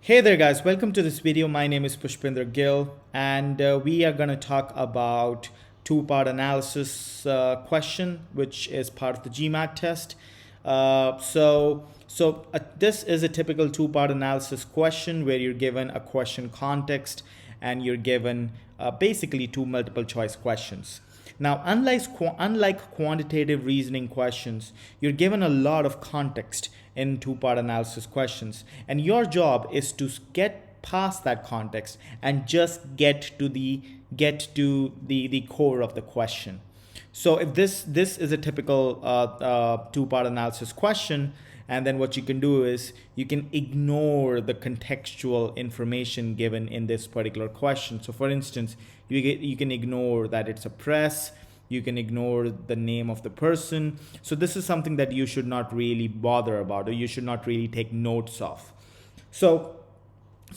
Hey there guys, welcome to this video. My name is Pushpinder Gill and we are going to talk about two-part analysis question which is part of the GMAT test. This is a typical two-part analysis question where you're given a question context and you're given basically two multiple choice questions. Now, unlike quantitative reasoning questions, you're given a lot of context in two-part analysis questions, and your job is to get past that context and just get to the core of the question. So if this is a typical two-part analysis question, and then what you can do is you can ignore the contextual information given in this particular question. So for instance, you can ignore that it's a press, you can ignore the name of the person. So this is something that you should not really bother about, or you should not really take notes of. So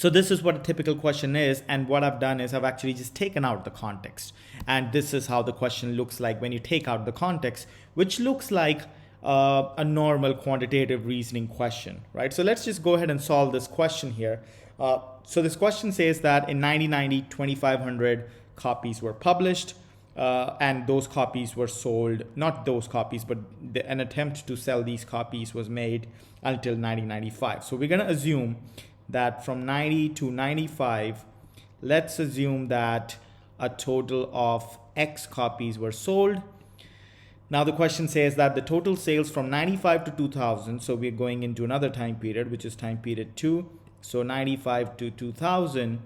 this is what a typical question is, and what I've done is I've actually just taken out the context. And this is how the question looks like when you take out the context, which looks like a normal quantitative reasoning question, right? So let's just go ahead and solve this question here. So this question says that in 1990, 2,500 copies were published, and those copies were sold, not those copies, but an attempt to sell these copies was made until 1995. So we're going to assume that from 90 to 95, let's assume that a total of X copies were sold. Now the question says that the total sales from 95 to 2000, so we're going into another time period, which is time period 2. So 95 to 2000,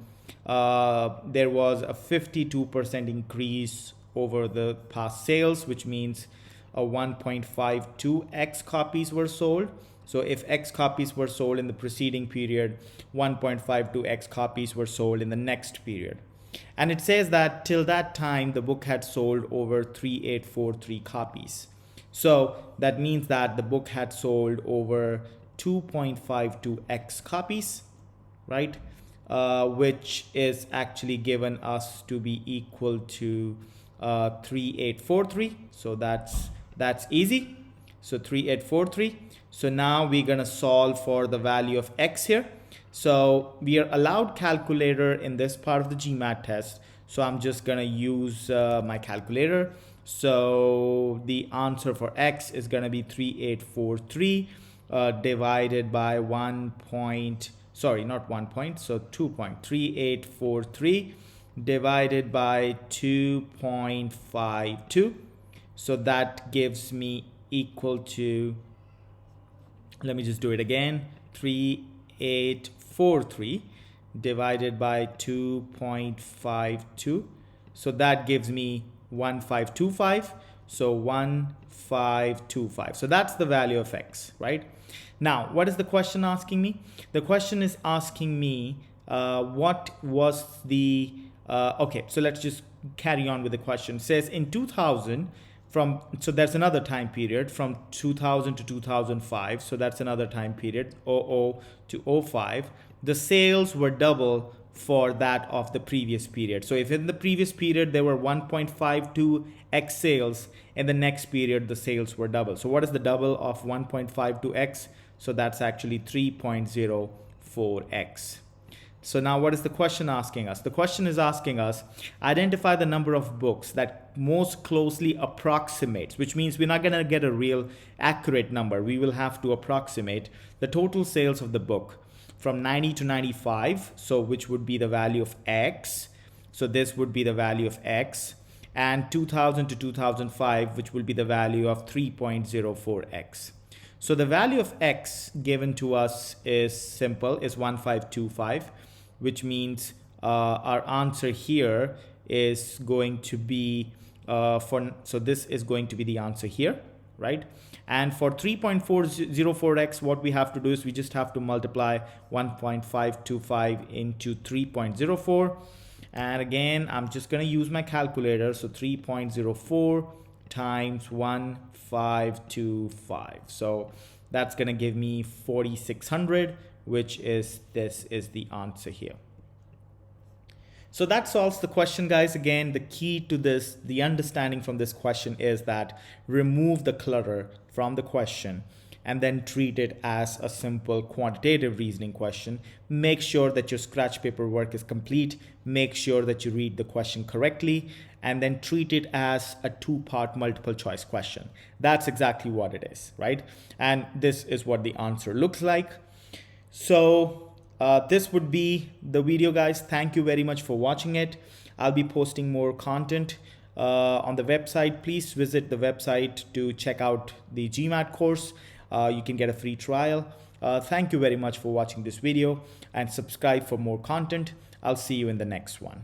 there was a 52% increase over the past sales, which means a 1.52x copies were sold. So if X copies were sold in the preceding period, 1.52x copies were sold in the next period. And it says that till that time, the book had sold over 3,843 copies. So that means that the book had sold over 2.52x copies, right? Which is actually given us to be equal to 3,843. So that's easy. So 3,843. So now we're going to solve for the value of X here. So we are allowed calculator in this part of the GMAT test. So I'm just going to use my calculator. So the answer for X is going to be 3,843 divided by 2.3843 divided by 2.52. So that gives me equal to, let me just do it again, 3,843 divided by 2.52. So that gives me 1525. So 1525. So that's the value of X, right? Now, what is the question asking me? The question is asking me what was the, okay, so let's just carry on with the question. It says in 2000, so that's another time period from 2000 to 2005. So that's another time period, 00 to 05. The sales were double for that of the previous period. So if in the previous period there were 1.52x sales, in the next period the sales were double. So what is the double of 1.52x? So that's actually 3.04x. So now what is the question asking us? The question is asking us, identify the number of books that most closely approximates, which means we're not going to get a real accurate number. We will have to approximate the total sales of the book from 90 to 95, so which would be the value of X. So this would be the value of X. And 2000 to 2005, which will be the value of 3.04x. So the value of X given to us is simple, is 1525, which means our answer here is going to be, so this is going to be the answer here, right? And for 3.404x, what we have to do is we just have to multiply 1.525 into 3.04. And again, I'm just going to use my calculator. So 3.04 times 1525. So that's going to give me 4,600, which is, this is the answer here. So that solves the question, guys. Again, the key to this, the understanding from this question is that remove the clutter from the question and then treat it as a simple quantitative reasoning question. Make sure that your scratch paper work is complete. Make sure that you read the question correctly, and then treat it as a two-part multiple choice question. That's exactly what it is, right? And this is what the answer looks like. So this would be the video, guys. Thank you very much for watching it. I'll be posting more content on the website. Please visit the website to check out the GMAT course. You can get a free trial. Thank you very much for watching this video, and subscribe for more content. I'll see you in the next one.